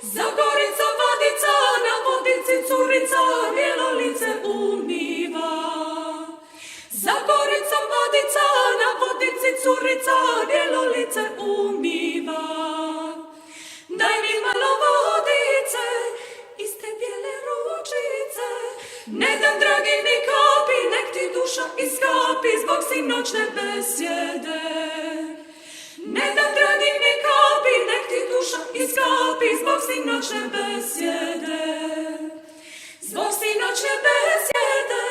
Zagorica vodica, na vodici curica, bijelo lice umiva. Zagorica vodica, na vodici curica, bijelo lice umiva. Daj mi malo vodice, iz te bijele ručice, ne dam dragi ni kapi, nek ti duša iskapi zbog sinoćne besjede. Ne dam dragi ni kapi, nek ti duša iskapi zbog sinoćne besjede. Zbog sinoćne besjede.